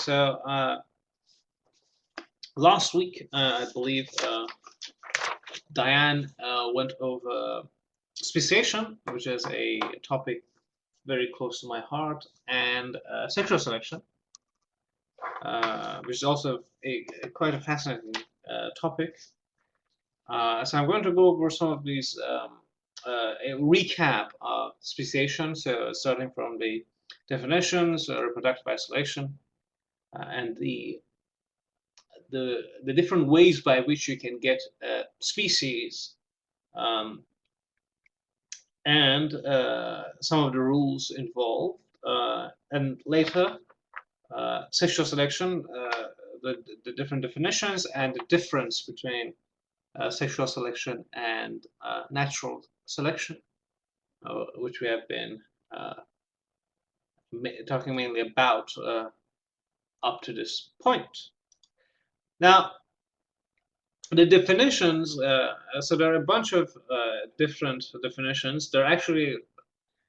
So last week, I believe Diane went over speciation, which is a topic very close to my heart, and sexual selection, which is also quite a fascinating topic. So I'm going to go over some of these, a recap of speciation, so starting from the definitions, reproductive isolation, and the different ways by which you can get species, and some of the rules involved, and later sexual selection, the different definitions and the difference between sexual selection and natural selection, which we have been talking mainly about up to this point. Now, the definitions, so there are a bunch of different definitions. There are actually,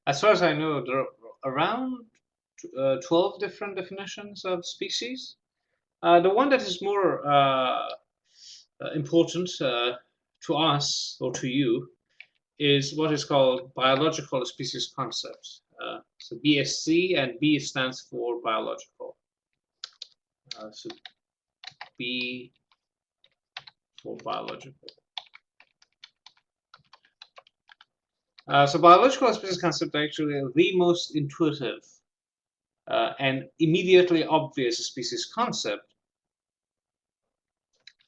as far as I know, there are around 12 different definitions of species. The one that is more important to us or to you is what is called biological species concept. So BSC, and B stands for biological. So B for biological. So biological species concept are actually the most intuitive and immediately obvious species concept.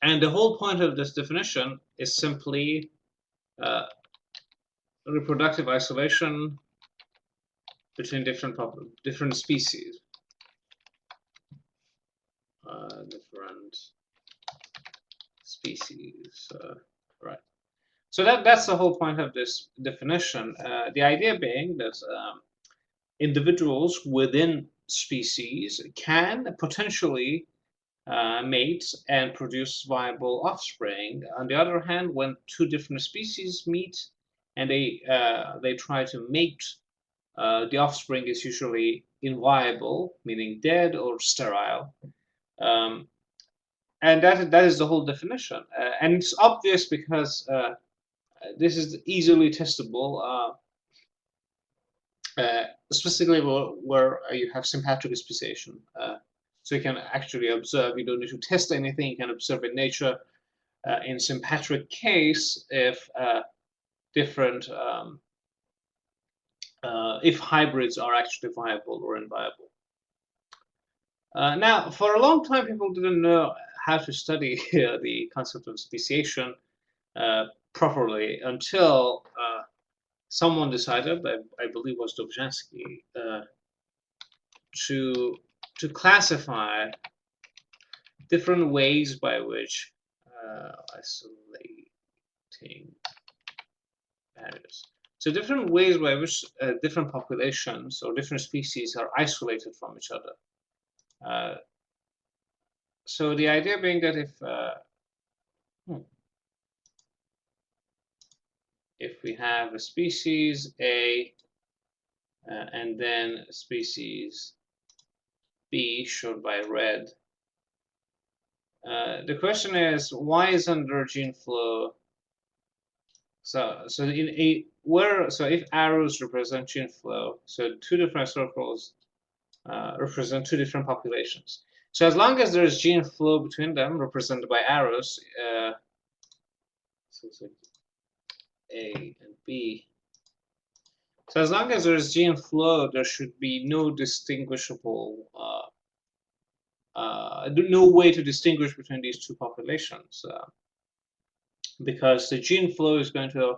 And the whole point of this definition is simply reproductive isolation between different species. Different species, right? So that's the whole point of this definition. The idea being that individuals within species can potentially mate and produce viable offspring. On the other hand, when two different species meet and they try to mate, the offspring is usually inviable, meaning dead or sterile. And that is the whole definition. And it's obvious because this is easily testable, specifically where you have sympatric speciation. So you can actually observe, you don't need to test anything, you can observe in nature in sympatric case if different, if hybrids are actually viable or inviable. Now, for a long time, people didn't know how to study the concept of speciation properly until someone decided, I believe it was Dobzhansky, to classify different ways by which isolating barriers. So different ways by which different populations or different species are isolated from each other. So the idea being that if we have a species A and then a species B shown by red, the question is, why isn't there gene flow? So if arrows represent gene flow, so two different circles represent two different populations. So as long as there is gene flow between them, represented by arrows, so it's like A and B. So as long as there is gene flow, there should be no distinguishable, no way to distinguish between these two populations, because the gene flow is going to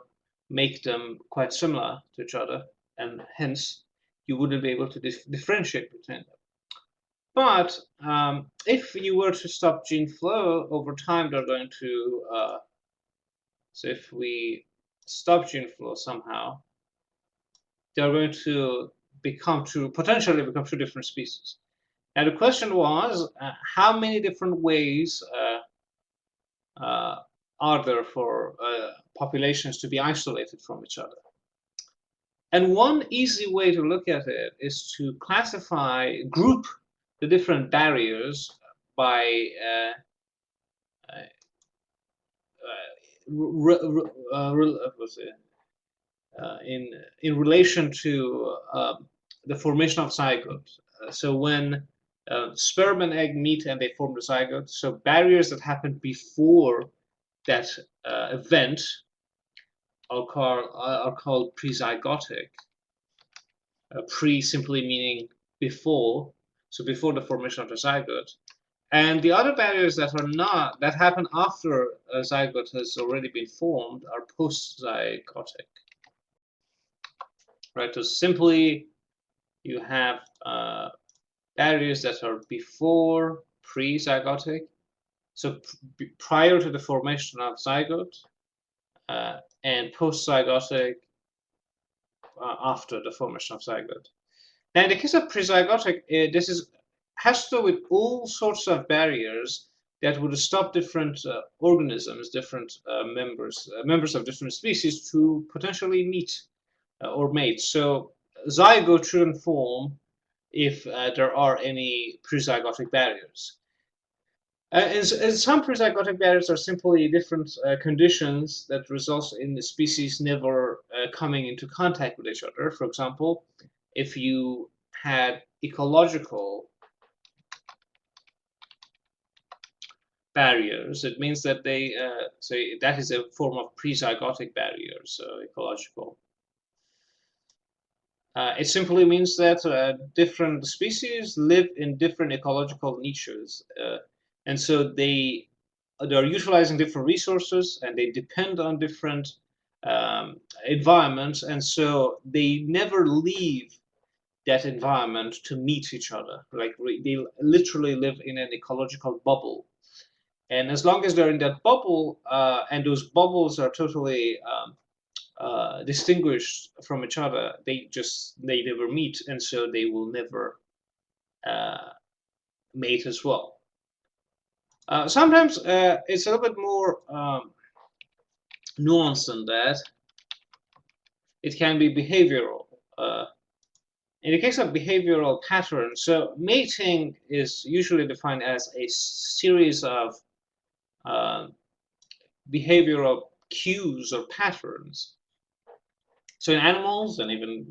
make them quite similar to each other, and hence you wouldn't be able to differentiate between them. But if you were to stop gene flow over time, they're going to. So if we stop gene flow somehow, they're going to potentially become two different species. Now the question was, how many different ways are there for populations to be isolated from each other? And one easy way to look at it is to group the different barriers by what's it? In relation to the formation of zygote. So when sperm and egg meet and they form the zygote, so barriers that happen before that event are called prezygotic. Pre simply meaning before, so before the formation of the zygote. And the other barriers that are not, that happen after a zygote has already been formed, are post-zygotic. Right? So simply you have barriers that are before pre-zygotic, so prior to the formation of zygote, and post-zygotic after the formation of zygote. Now, in the case of prezygotic, this has to do with all sorts of barriers that would stop different organisms, different members of different species, to potentially meet or mate. So zygote shouldn't form if there are any prezygotic barriers. And some prezygotic barriers are simply different conditions that result in the species never coming into contact with each other. For example, if you had ecological barriers, it means that they say that is a form of prezygotic barriers, ecological. It simply means that different species live in different ecological niches, and so they are utilizing different resources and they depend on different environments, and so they never leave that environment to meet each other. Like they literally live in an ecological bubble, and as long as they're in that bubble, and those bubbles are totally distinguished from each other, they never meet, and so they will never mate as well. Sometimes it's a little bit more nuanced than that. It can be behavioral. In the case of behavioral patterns, so mating is usually defined as a series of behavioral cues or patterns. So in animals, and even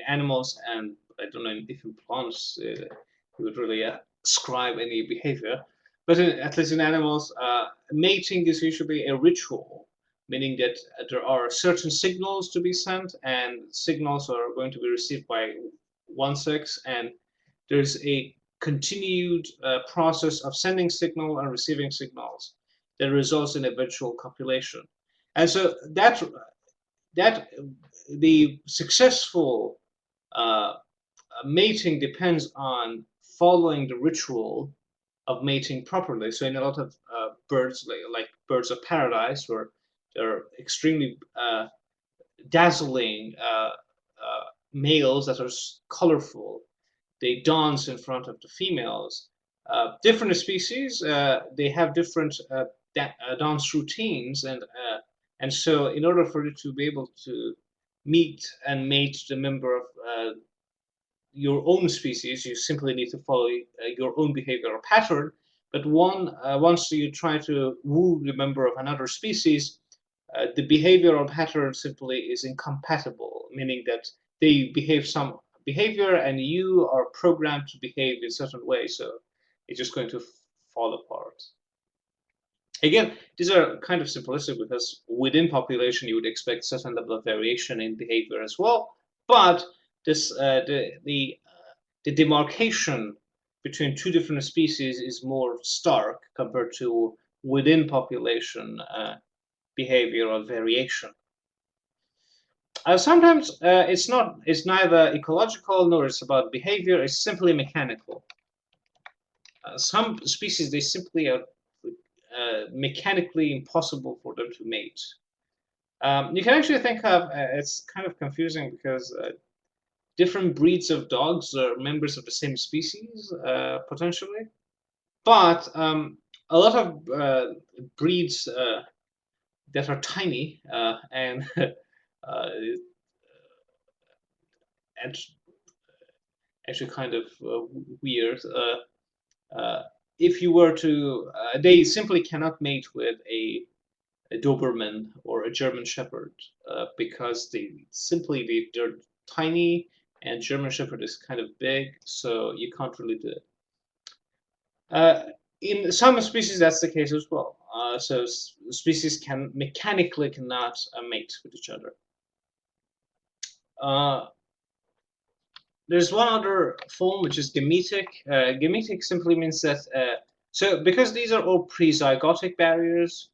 animals, and I don't know if in plants you would really ascribe any behavior, but at least in animals, mating is usually a ritual, meaning that there are certain signals to be sent, and signals are going to be received by one sex, and there's a continued process of sending signal and receiving signals that results in eventual copulation. And so that the successful mating depends on following the ritual of mating properly. So in a lot of birds, like birds of paradise, where they're extremely dazzling males that are colorful, they dance in front of the females. Different species, they have different dance routines, and so in order for you to be able to meet and mate the member of your own species, you simply need to follow your own behavioral pattern. But once you try to woo the member of another species, the behavioral pattern simply is incompatible, meaning that they behave some behavior and you are programmed to behave in a certain way, so it's just going to fall apart. Again, these are kind of simplistic because within population you would expect certain level of variation in behavior as well, but this the demarcation between two different species is more stark compared to within population behavioral variation. Sometimes it's neither ecological nor it's about behavior, it's simply mechanical. Some species, they simply are mechanically impossible for them to mate. You can actually think of, it's kind of confusing because different breeds of dogs are members of the same species, potentially. But a lot of breeds that are tiny and and actually kind of weird. If you were to, they simply cannot mate with a Doberman or a German Shepherd because they're tiny, and German Shepherd is kind of big, so you can't really do it. In some species, that's the case as well. So species can mechanically cannot mate with each other. There's one other form which is gametic. Gametic simply means that so because these are all prezygotic barriers,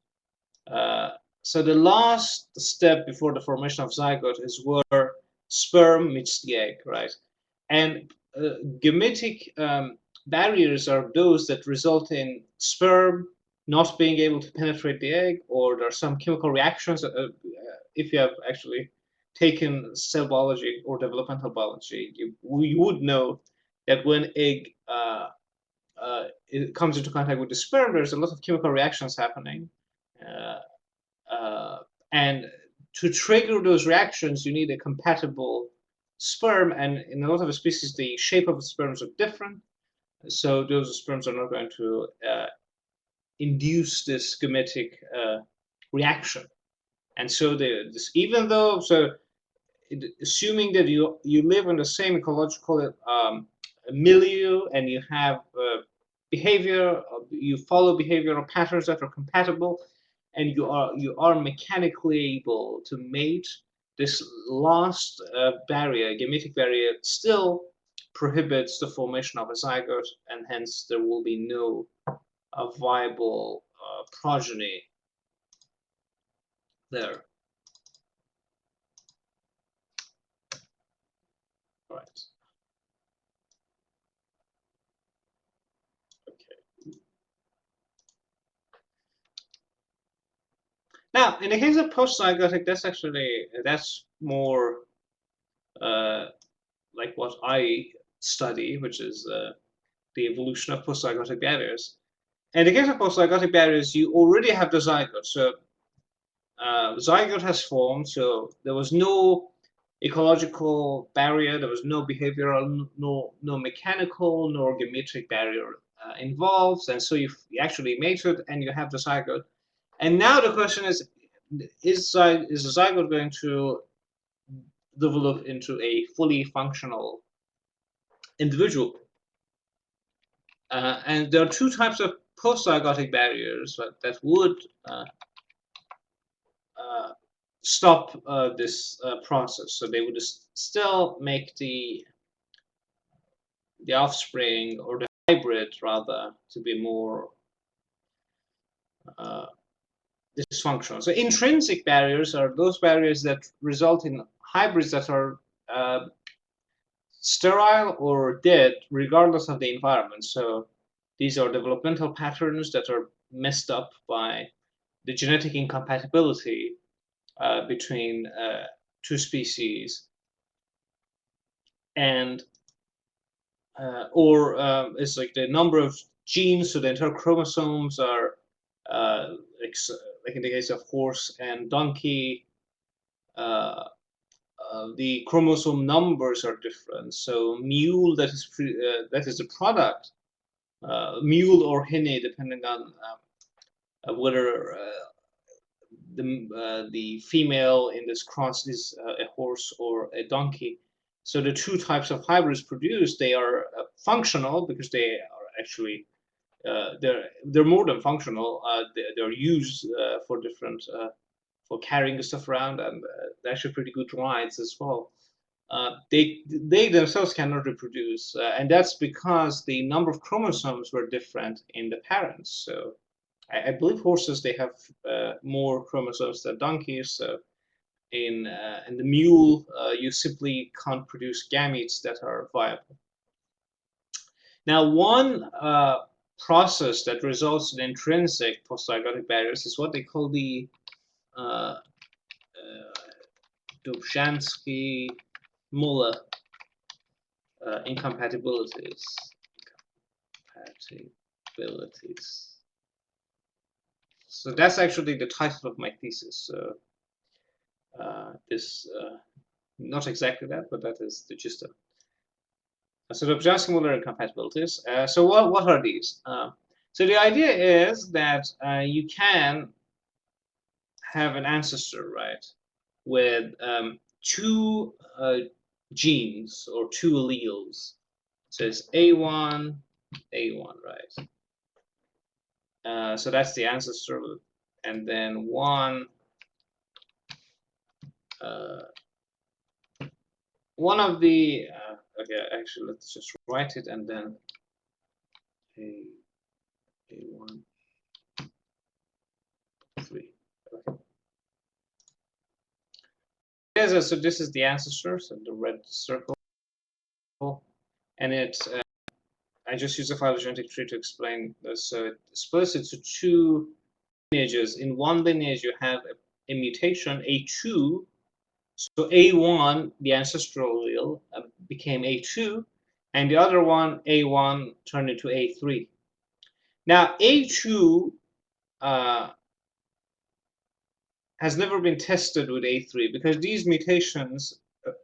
so the last step before the formation of zygote is where sperm meets the egg, right? And gametic barriers are those that result in sperm not being able to penetrate the egg, or there are some chemical reactions. If you have actually taken cell biology or developmental biology, you would know that when egg it comes into contact with the sperm, there's a lot of chemical reactions happening. Uh, uh, and to trigger those reactions, you need a compatible sperm. And in a lot of the species, the shape of the sperms are different. So those sperms are not going to induce this gametic reaction. And so even though, so assuming that you live in the same ecological milieu and you have behavior, you follow behavioral patterns that are compatible, and you are mechanically able to mate, this last barrier, gametic barrier, still prohibits the formation of a zygote, and hence there will be no viable progeny there. Right. Okay. Now, in the case of post-zygotic, that's more like what I study, which is the evolution of post-zygotic barriers. And in the case of post-zygotic barriers, you already have the zygote. So zygote has formed, so there was no ecological barrier, there was no behavioral, no mechanical, nor gametic barrier involved, and so you actually mated and you have the zygote. And now the question is the zygote going to develop into a fully functional individual? And there are two types of post-zygotic barriers that would stop this process. So they would still make the offspring, or the hybrid rather, to be more dysfunctional. So intrinsic barriers are those barriers that result in hybrids that are sterile or dead regardless of the environment. So these are developmental patterns that are messed up by the genetic incompatibility between two species, and or it's like the number of genes, so the entire chromosomes are like in the case of horse and donkey, uh, the chromosome numbers are different. So mule, that is the product, mule or henne, depending on whether the female in this cross is a horse or a donkey. So the two types of hybrids produced, they are functional because they are actually they're more than functional. They're used for different for carrying the stuff around, and they're actually pretty good rides as well. They themselves cannot reproduce, and that's because the number of chromosomes were different in the parents. So I believe horses, they have more chromosomes than donkeys. So in the mule, you simply can't produce gametes that are viable. Now, one process that results in intrinsic post-zygotic barriers is what they call the uh, Dobzhansky-Muller incompatibilities. So that's actually the title of my thesis. This not exactly that, but that is the gist of it. So the Jansky-Muller incompatibilities. So what are these? So the idea is that you can have an ancestor, right, with two genes or two alleles. So it's A1, A1, right? So that's the ancestor, and then one of the okay, actually let's just write it and then A1 3. Okay. So this is the ancestor, so the red circle, and it's I just use a phylogenetic tree to explain this. So it splits into two lineages. In one lineage, you have a mutation, A2. So A1, the ancestral allele, became A2, and the other one, A1, turned into A3. Now, A2 has never been tested with A3 because these mutations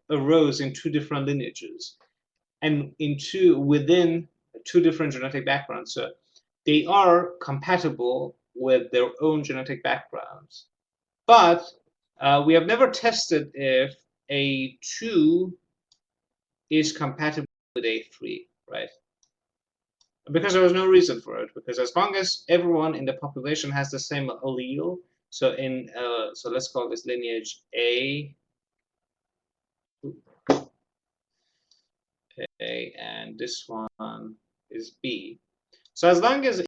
arose in two different lineages and within two different genetic backgrounds. So they are compatible with their own genetic backgrounds. But we have never tested if A2 is compatible with A3, right? Because there was no reason for it. Because as long as everyone in the population has the same allele, so so let's call this lineage A, and this one is B. So as long as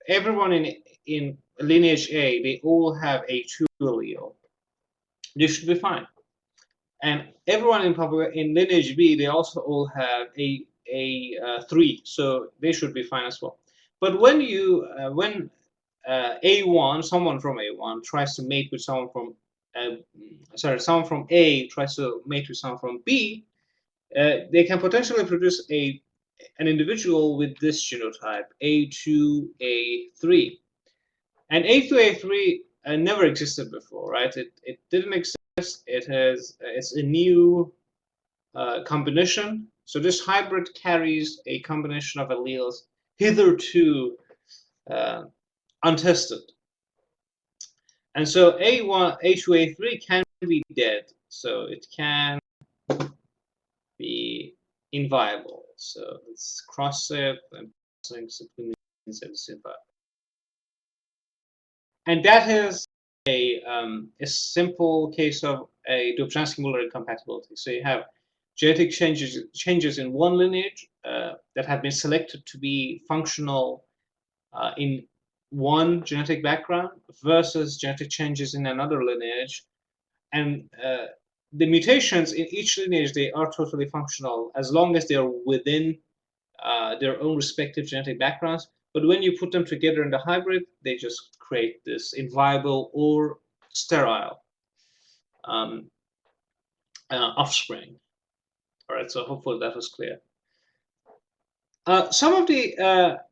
everyone in lineage A, they all have A2 allele, they should be fine. And everyone in lineage B, they also all have A3, so they should be fine as well. But when A1, someone from A1 tries to mate with someone from someone from A tries to mate with someone from B, they can potentially produce an individual with this genotype, A2A3. And A2A3 never existed before, right? It didn't exist. It's a new combination. So this hybrid carries a combination of alleles hitherto untested. And so A1, A2, A3 can be dead. So it can be inviable. So let's cross it and simply means it's inviable. And that is a simple case of a Dobzhansky-Muller incompatibility. So you have genetic changes in one lineage that have been selected to be functional in one genetic background versus genetic changes in another lineage. And the mutations in each lineage, they are totally functional as long as they are within their own respective genetic backgrounds. But when you put them together in the hybrid, they just create this inviable or sterile offspring. All right, so hopefully that was clear. Some of the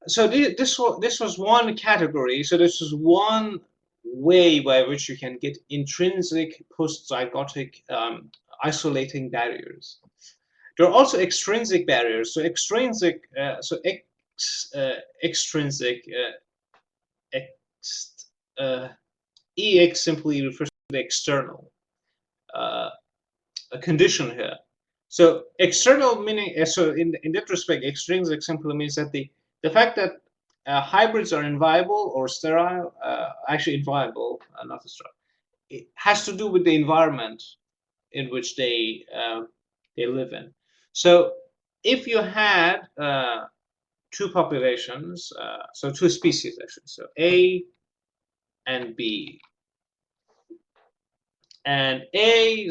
so this was one category. So this is one way by which you can get intrinsic post-zygotic isolating barriers. There are also extrinsic barriers. So extrinsic, extrinsic, EX simply refers to the external condition here. So external meaning, so in that respect, extrinsic simply means that the fact that hybrids are inviable or sterile, actually inviable, not sterile, it has to do with the environment in which they live in. So if you had two populations, so two species actually, so A and B. And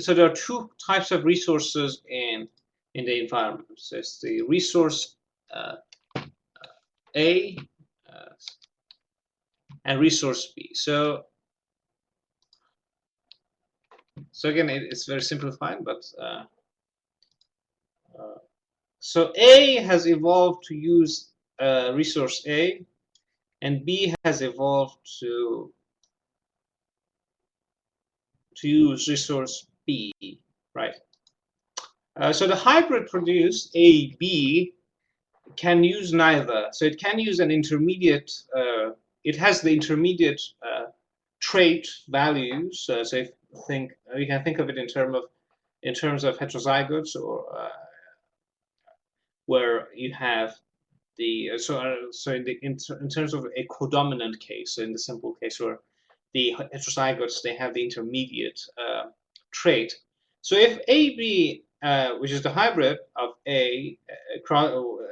so there are two types of resources in the environment. So it's the resource A and resource B. So again, it's very simplified, but so A has evolved to use resource A, and B has evolved to use resource B, right? So the hybrid produce A, B can use neither. So it can use an intermediate, it has the intermediate trait values. So if think we can think of it in terms of heterozygotes, or where you have the so in terms of a codominant case, so in the simple case where the heterozygotes, they have the intermediate trait. So if AB, which is the hybrid of a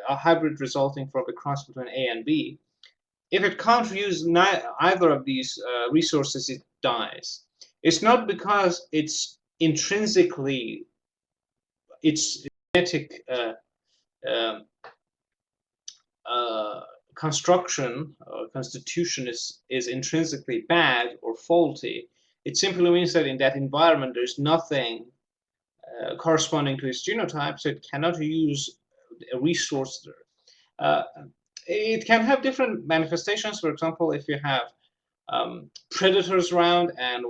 hybrid resulting from a cross between A and B, if it can't use either of these resources, it dies. It's not because it's intrinsically its genetic um, uh, construction or constitution is intrinsically bad or faulty. It simply means that in that environment there's nothing corresponding to its genotype, so it cannot use a resource there. It can have different manifestations. For example, if you have predators around and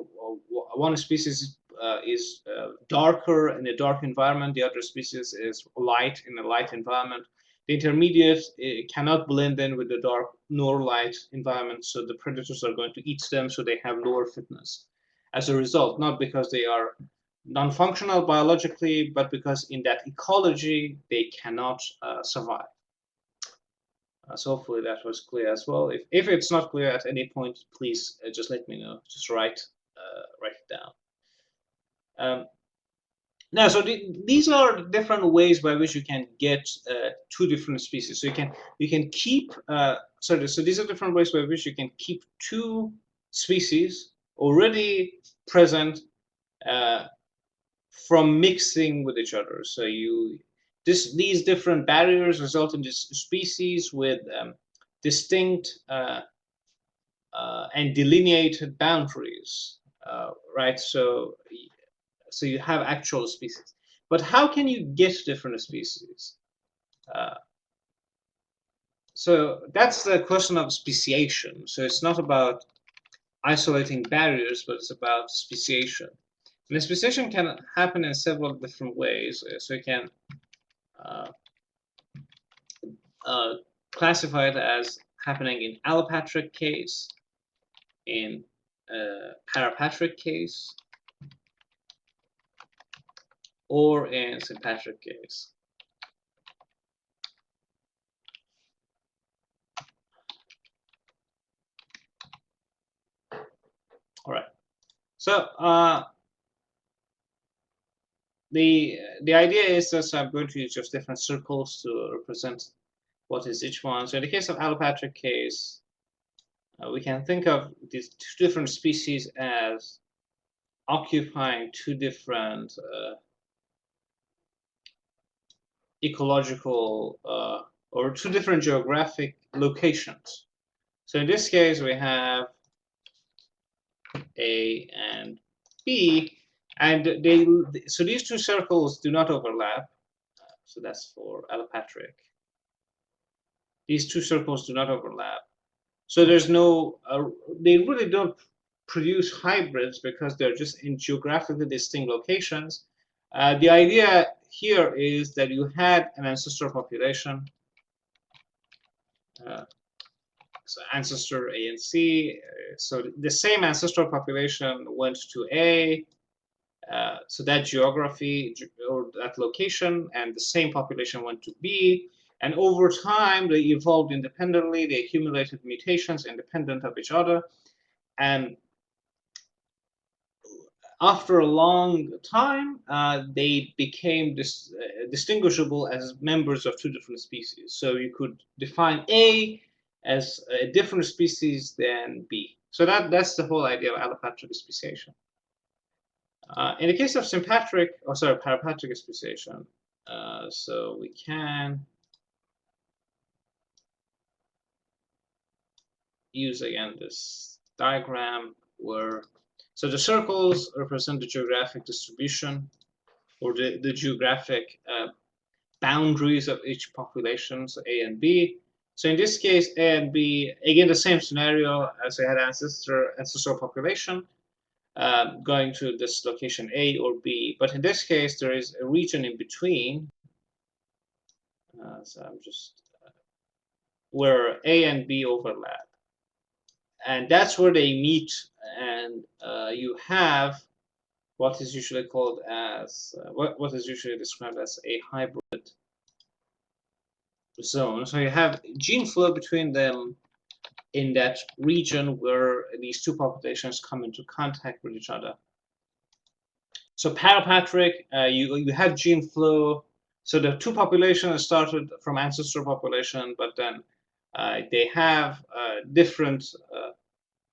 one species is darker in a dark environment, the other species is light in a light environment. The intermediate cannot blend in with the dark nor light environment, so the predators are going to eat them, so they have lower fitness as a result, not because they are non-functional biologically, but because in that ecology they cannot survive. So hopefully that was clear as well. If it's not clear at any point, please just let me know. Just write it down. Now, so these are different ways by which you can get two different species. So you can keep so these are different ways by which you can keep two species already present from mixing with each other. So these different barriers result in this species with distinct and delineated boundaries, right? So you have actual species. But how can you get different species? So that's the question of speciation. So it's not about isolating barriers, but it's about speciation. And the speciation can happen in several different ways. So you can classify it as happening in allopatric case, in parapatric case, or in sympatric case. All right. So the idea is that I'm going to use just different circles to represent what is each one. So in the case of allopatric case, we can think of these two different species as occupying two different ecological or two different geographic locations. So in this case, we have A and B, and so these two circles do not overlap. So that's for allopatric. These two circles do not overlap. So there's no, they really don't produce hybrids because they're just in geographically distinct locations. The idea here is that you had an ancestral population, so ancestor A and C. So the same ancestral population went to A, so that geography or that location, and the same population went to B. And over time, they evolved independently. They accumulated mutations independent of each other. And after a long time, they became distinguishable as members of two different species. So you could define A as a different species than B. So that's the whole idea of allopatric speciation. In the case of parapatric speciation, so we can use again this diagram where, so the circles represent the geographic distribution or the geographic boundaries of each population, so A and B. So in this case, A and B, again, the same scenario as we had ancestral population. going to this location A or B. But in this case, there is a region in between. So I'm just where A and B overlap, and that's where they meet, and you have what is usually called as what is usually described as a hybrid zone. So you have gene flow between them in that region where these two populations come into contact with each other. So parapatric, you have gene flow. So the two populations started from ancestor population, but then they have different,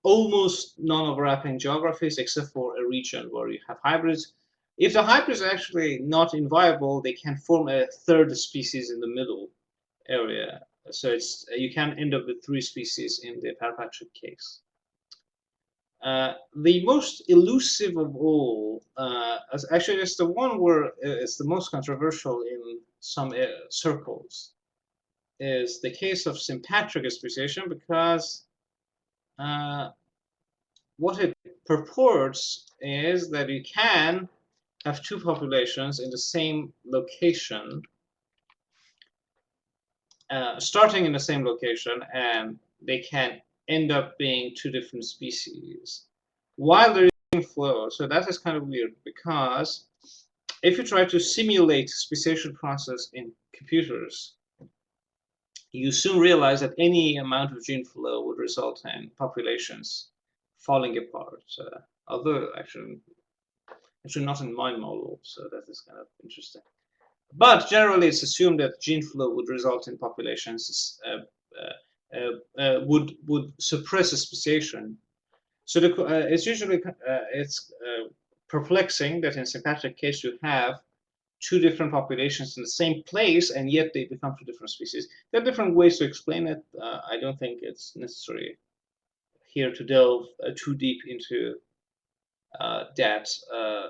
almost non-overlapping geographies, except for a region where you have hybrids. If the hybrids are actually not inviable, they can form a third species in the middle area. So it's you can end up with 3 species in the parapatric case. The most elusive of all, actually, it's the one where it's the most controversial in some circles, is the case of sympatric speciation, because what it purports is that you can have two populations in the same location, starting in the same location, and they can end up being two different species while there is flow. So that is kind of weird, because if you try to simulate speciation process in computers, you soon realize that any amount of gene flow would result in populations falling apart. Although actually not in my model, so that is kind of interesting. But generally, it's assumed that gene flow would result in populations would suppress a speciation. So it's usually perplexing that in sympatric case you have two different populations in the same place, and yet they become two different species. There are different ways to explain it. I don't think it's necessary here to delve too deep into that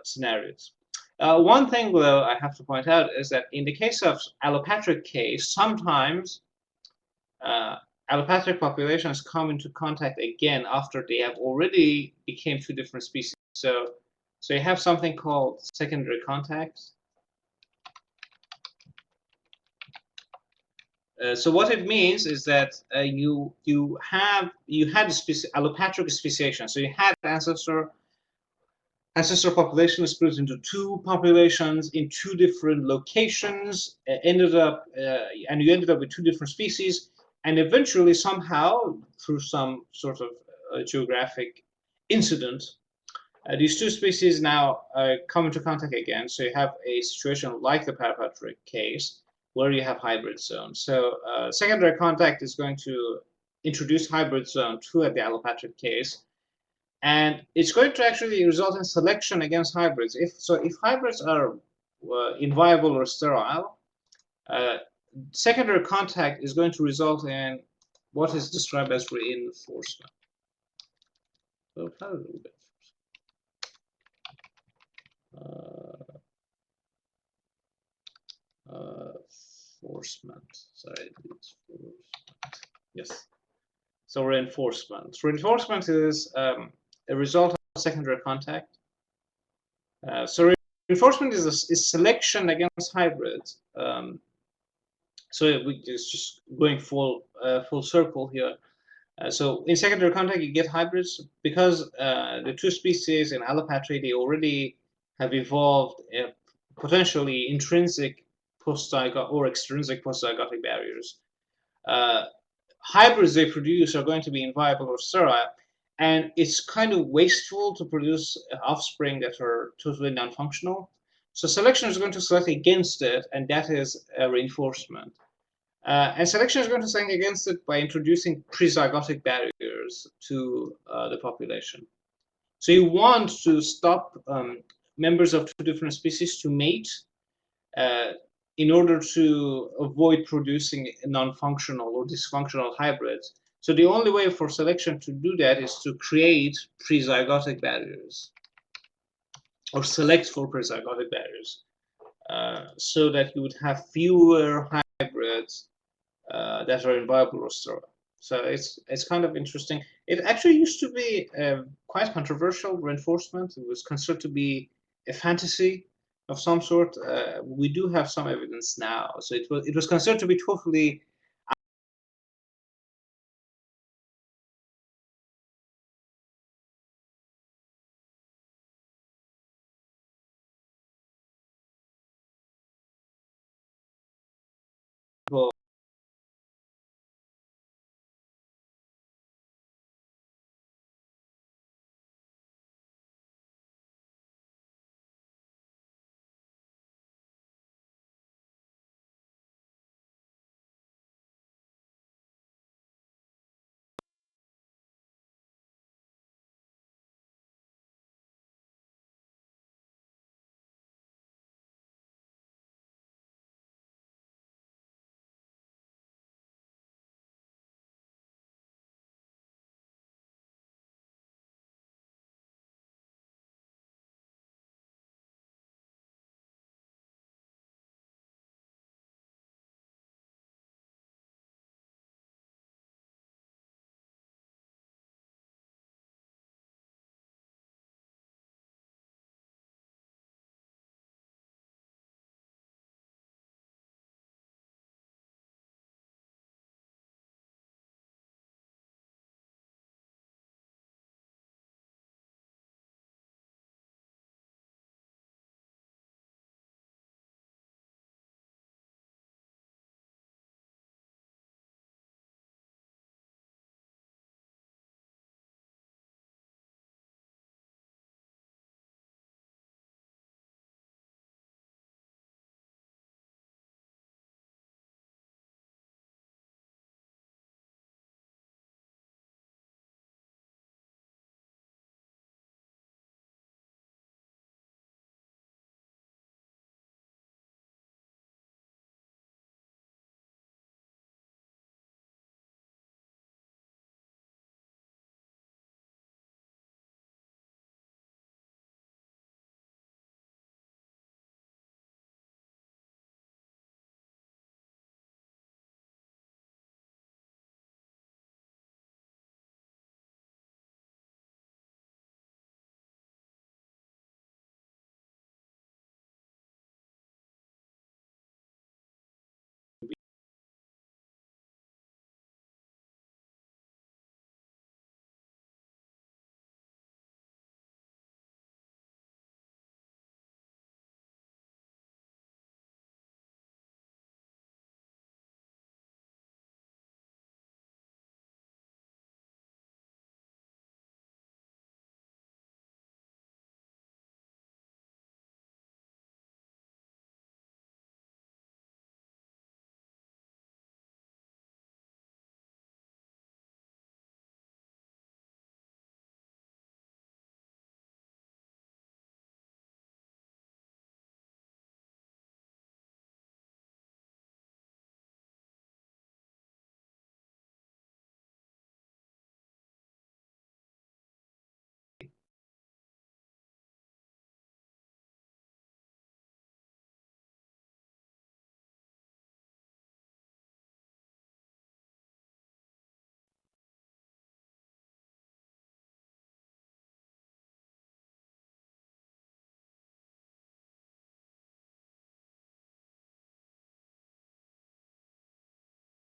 scenarios. One thing, though, I have to point out is that in the case of allopatric case, sometimes allopatric populations come into contact again after they have already became two different species. So you have something called secondary contacts. So what it means is that you had allopatric speciation. So you had ancestor population split into two populations in two different locations. And you ended up with two different species. And eventually, somehow, through some sort of geographic incident, these two species now come into contact again. So you have a situation like the parapatric case, where you have hybrid zones. So secondary contact is going to introduce hybrid zone to the allopatric case, and it's going to actually result in selection against hybrids. If hybrids are inviable or sterile, secondary contact is going to result in what is described as reinforcement. So how do we do reinforcement. Sorry, it's yes. So reinforcement. Reinforcement is a result of secondary contact. So reinforcement is selection against hybrids. So it's just going full circle here. So in secondary contact, you get hybrids because the two species in allopatry, they already have evolved potentially intrinsic post-zygotic or extrinsic post-zygotic barriers. Hybrids they produce are going to be inviable or sterile, and it's kind of wasteful to produce offspring that are totally non-functional. So selection is going to select against it, and that is a reinforcement. And selection is going to select against it by introducing prezygotic barriers to the population. So you want to stop members of two different species to mate in order to avoid producing non-functional or dysfunctional hybrids. So the only way for selection to do that is to create prezygotic barriers or select for prezygotic barriers so that you would have fewer hybrids that are inviable or sterile. So it's kind of interesting. It actually used to be quite controversial reinforcement. It was considered to be a fantasy of some sort. We do have some evidence now, so it was considered to be totally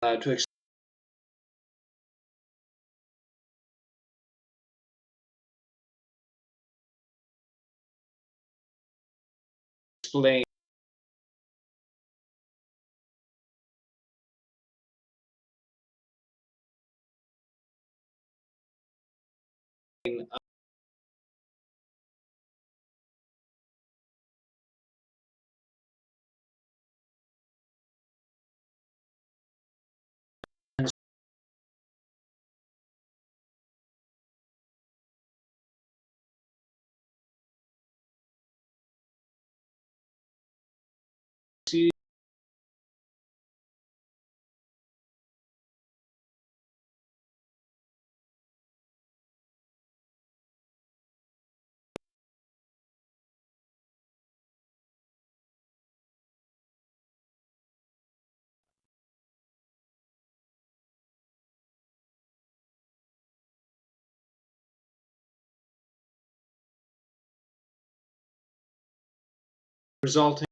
well, to explain resulting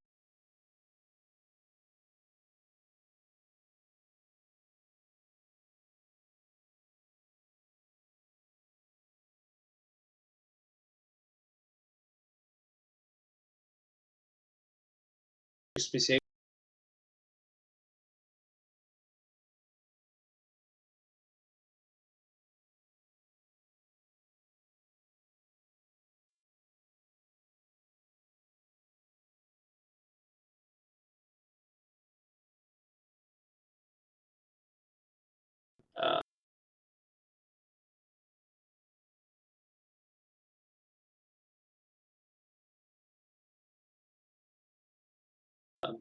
speciation. Uh, um,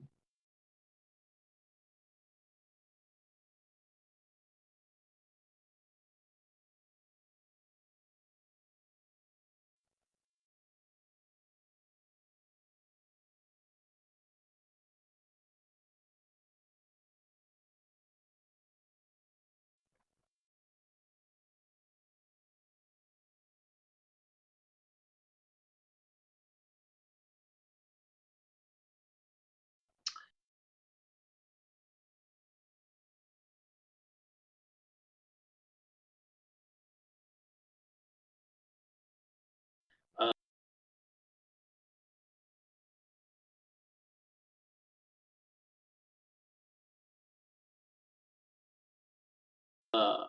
uh, uh,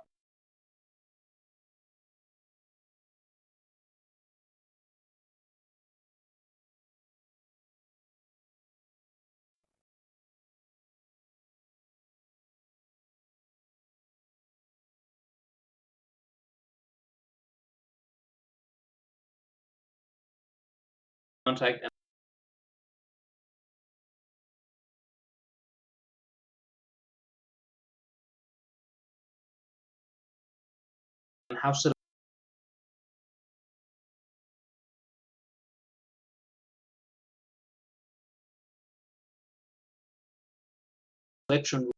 contact and how selection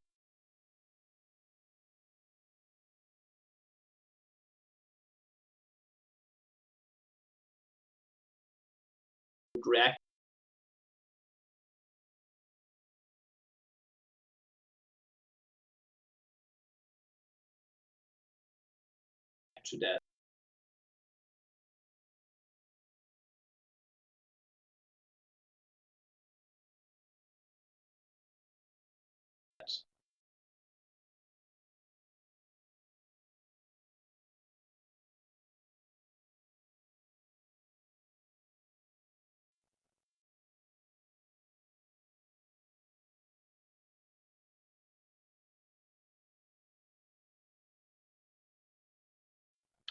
would react to that.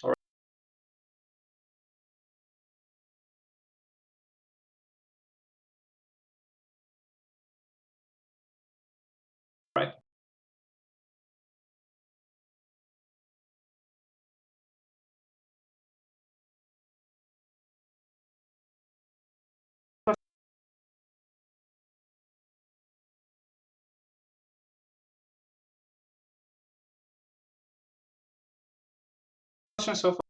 All right. Questions so far?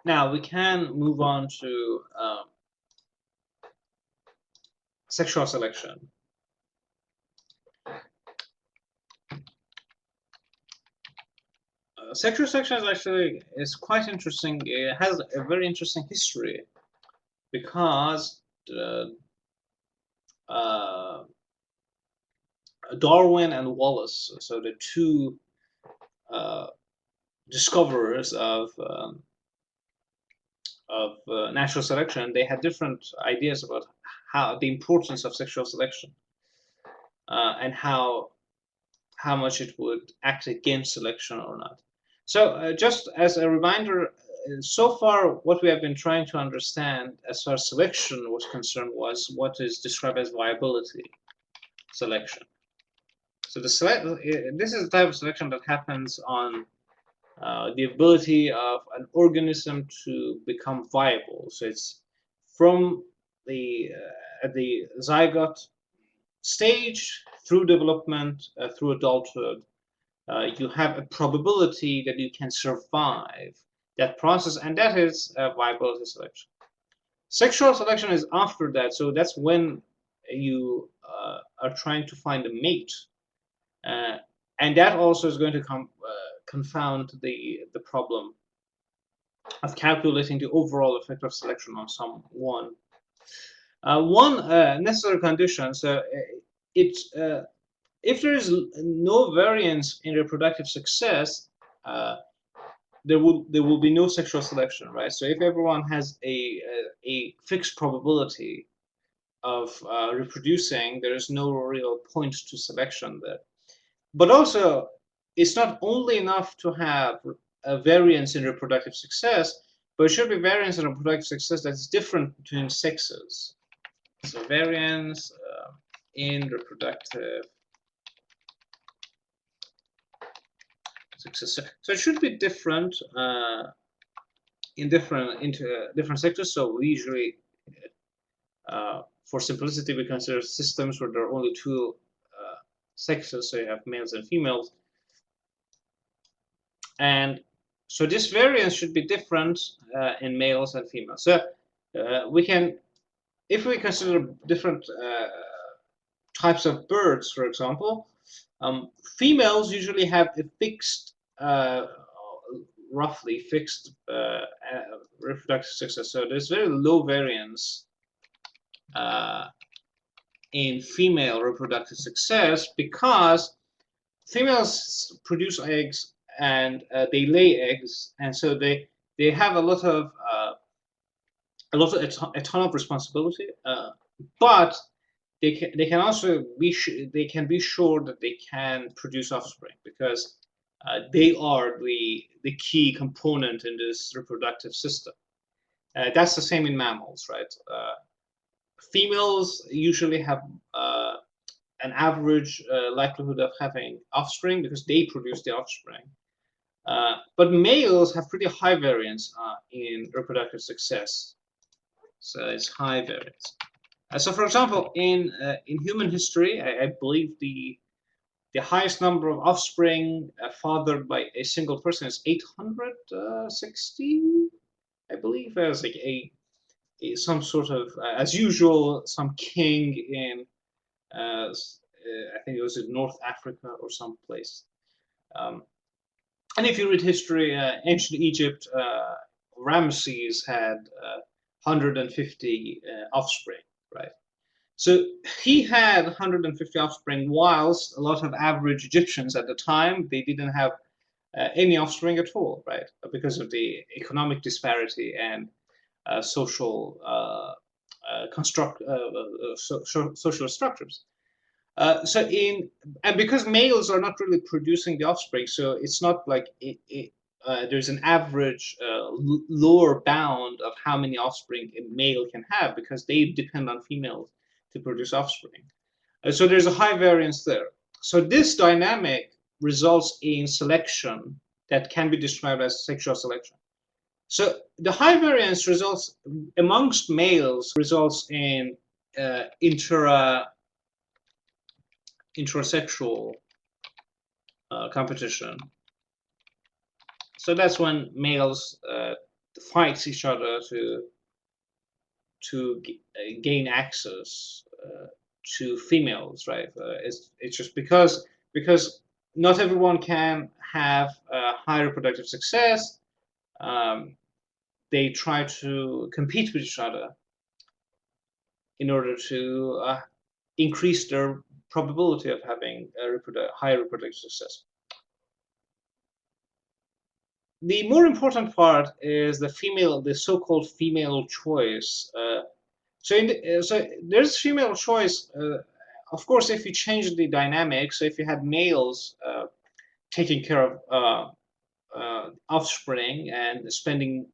Now we can move on to sexual selection. Sexual selection is actually quite interesting. It has a very interesting history because Darwin and Wallace, so the two uh, discoverers of natural selection, they had different ideas about how the importance of sexual selection and how much it would act against selection or not. So, just as a reminder, so far what we have been trying to understand as far as selection was concerned was what is described as viability selection. So this is the type of selection that happens on the ability of an organism to become viable. So it's from the at the zygote stage through development, through adulthood, you have a probability that you can survive that process, and that is viability selection. Sexual selection is after that, so that's when you are trying to find a mate, uh, and that also is going to confound the problem of calculating the overall effect of selection on someone. One necessary condition, so it's if there is no variance in reproductive success, uh, there will be no sexual selection, right? So if everyone has a fixed probability of reproducing, there is no real point to selection there. But also, it's not only enough to have a variance in reproductive success, but it should be variance in reproductive success that's different between sexes. So variance in reproductive success. So it should be different in different sectors. So we usually, for simplicity, we consider systems where there are only two sexes, so you have males and females. And so this variance should be different in males and females. So we can, if we consider different types of birds, for example, females usually have a fixed, roughly fixed reproductive success. So there's very low variance in female reproductive success because females produce eggs and they lay eggs, and so they have a ton of responsibility, but they can also they can be sure that they can produce offspring because they are the key component in this reproductive system. That's the same in mammals, right? Females usually have an average likelihood of having offspring because they produce the offspring. But males have pretty high variance in reproductive success. So it's high variance. So, for example, in human history, I believe the highest number of offspring fathered by a single person is 860. I believe there's like some sort of, as usual, some king in I think it was in North Africa or someplace. And if you read history, ancient Egypt, Ramses had 150 offspring, right? So he had 150 offspring, whilst a lot of average Egyptians at the time, they didn't have any offspring at all, right? Because of the economic disparity and social social structures. And because males are not really producing the offspring, so it's not like there's an average lower bound of how many offspring a male can have because they depend on females to produce offspring. So there's a high variance there. So this dynamic results in selection that can be described as sexual selection. So the high variance results amongst males results in intrasexual competition. So that's when males fight each other to gain access to females, right? It's just because not everyone can have high reproductive success. They try to compete with each other in order to increase their probability of having higher reproductive success. The more important part is the so-called female choice. So there's female choice. Of course, if you change the dynamics, so if you had males taking care of offspring and spending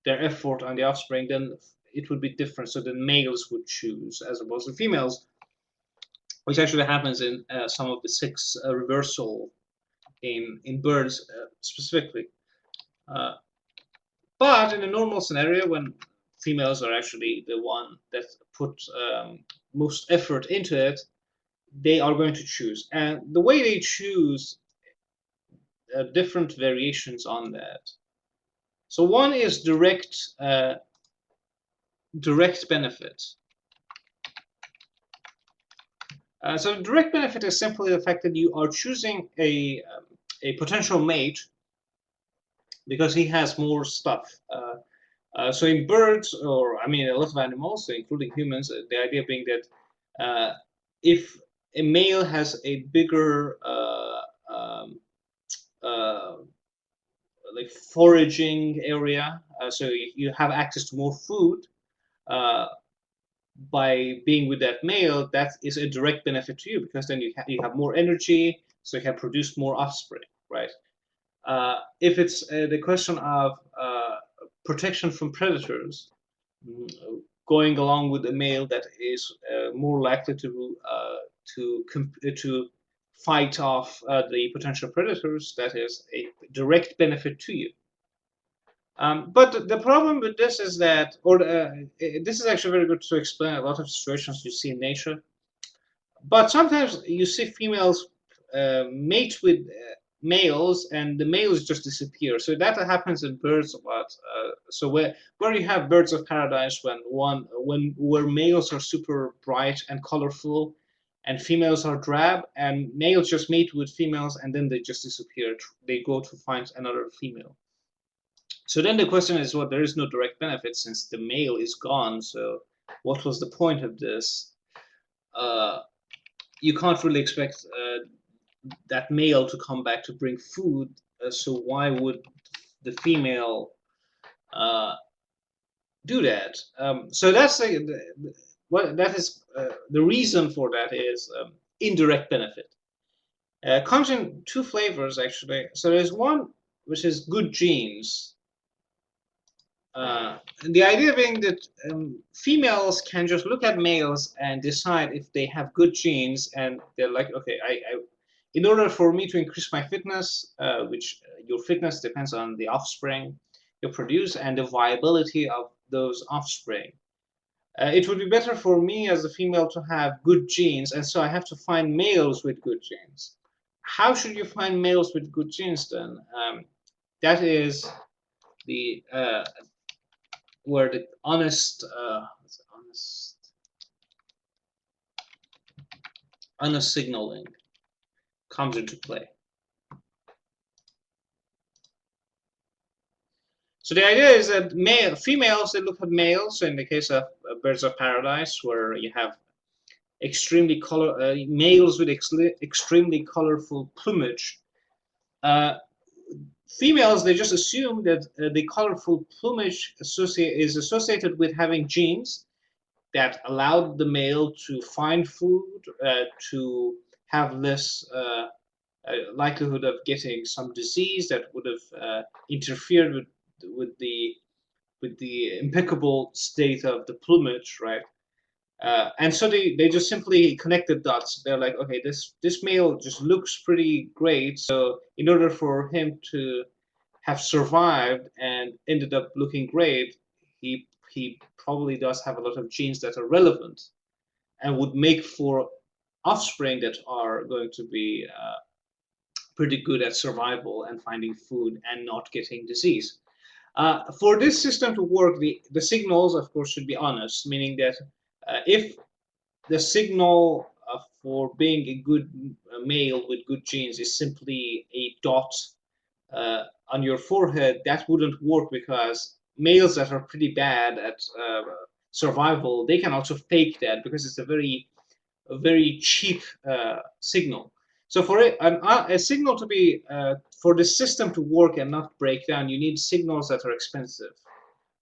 their effort on the offspring, then it would be different. So the males would choose as opposed to females, which actually happens in some of the sex reversal in birds specifically. Uh, but in a normal scenario, when females are actually the one that put most effort into it, they are going to choose. And the way they choose, different variations on that. So one is direct benefit. So direct benefit is simply the fact that you are choosing a potential mate because he has more stuff. So in birds, or I mean a lot of animals, including humans, the idea being that if a male has a bigger uh, like foraging area, so you have access to more food uh, by being with that male, that is a direct benefit to you because then you have more energy, so you can produce more offspring, right? If it's the question of protection from predators, going along with a male that is more likely to fight off the potential predators, that is a direct benefit to you. But the problem with this is that, or this is actually very good to explain a lot of situations you see in nature. But sometimes you see females mate with males, and the males just disappear. So that happens in birds a lot. So where you have birds of paradise, when where males are super bright and colorful, and females are drab, and males just mate with females, and then they just disappear. They go to find another female. So then the question is, well, there is no direct benefit since the male is gone. So what was the point of this? Uh, you can't really expect that male to come back to bring food. So why would the female do that? So that's what that is. The reason for that is indirect benefit. Comes in two flavors actually. So there's one which is good genes. The idea being that females can just look at males and decide if they have good genes, and they're like, okay, in order for me to increase my fitness, which your fitness depends on the offspring you produce and the viability of those offspring. It would be better for me as a female to have good genes, and so I have to find males with good genes. How should you find males with good genes then? That is the where the honest signaling comes into play. So the idea is that females, they look at males. So in the case of birds of paradise, where you have males with extremely colorful plumage, females, they just assume that the colorful plumage is associated with having genes that allowed the male to find food, to have less likelihood of getting some disease that would have interfered with the impeccable state of the plumage, right? And so they just simply connect the dots. They're like, okay, this male just looks pretty great. So in order for him to have survived and ended up looking great, he probably does have a lot of genes that are relevant and would make for offspring that are going to be pretty good at survival and finding food and not getting disease. For this system to work, the signals, of course, should be honest, meaning that if the signal for being a good male with good genes is simply a dot on your forehead, that wouldn't work because males that are pretty bad at survival, they can also fake that because it's a very a very cheap signal. So for a signal to be for the system to work and not break down, you need signals that are expensive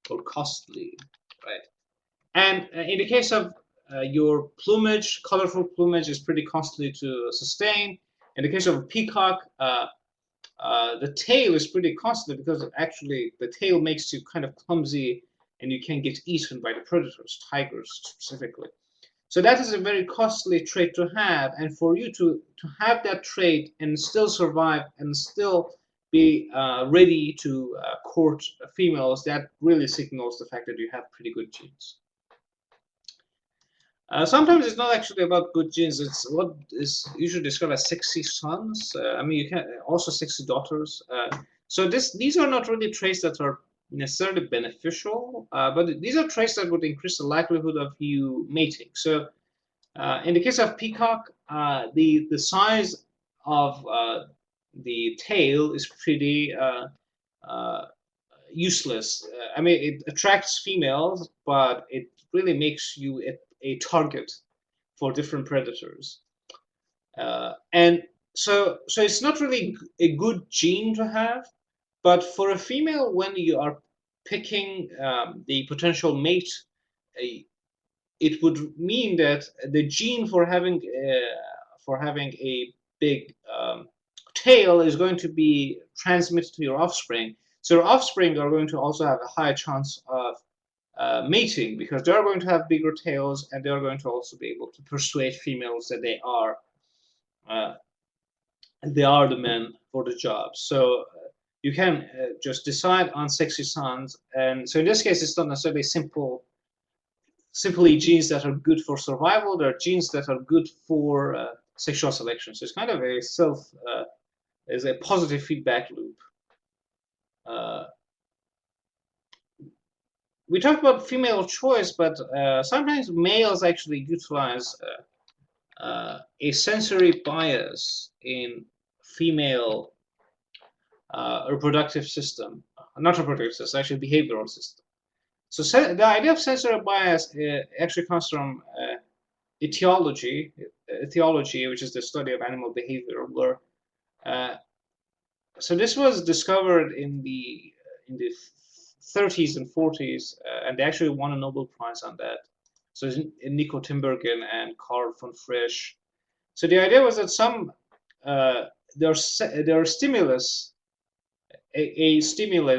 or costly, right? And in the case of your plumage, colorful plumage is pretty costly to sustain. In the case of a peacock, the tail is pretty costly because actually the tail makes you kind of clumsy and you can get eaten by the predators, tigers specifically. So that is a very costly trait to have, and for you to have that trait and still survive and still be ready to court females, that really signals the fact that you have pretty good genes. Sometimes it's not actually about good genes. It's what is usually described as sexy sons. I mean, you can also sexy daughters. So these are not really traits that are necessarily beneficial, but these are traits that would increase the likelihood of you mating. So in the case of peacock, the size of the tail is pretty uh, useless. I mean, it attracts females, but it really makes you a target for different predators. And so it's not really a good gene to have, but for a female, when you are picking the potential mate, uh, it would mean that the gene for having a big tail is going to be transmitted to your offspring. So your offspring are going to also have a high chance of mating because they're going to have bigger tails and they're going to also be able to persuade females that uh, they are the men for the job. So you can just decide on sexy sons, and so in this case, it's not necessarily simply genes that are good for survival. There are genes that are good for sexual selection. So it's kind of a is a positive feedback loop. Uh, we talked about female choice, but sometimes males actually utilize a sensory bias in female reproductive system, not reproductive system, actually behavioral system. So the idea of sensory bias actually comes from etiology, which is the study of animal behavior, where so this was discovered in the 30s and 40s, and they actually won a Nobel Prize on that. So it's Nico Tinbergen and Carl von Frisch. So the idea was that there are stimulus, a stimulus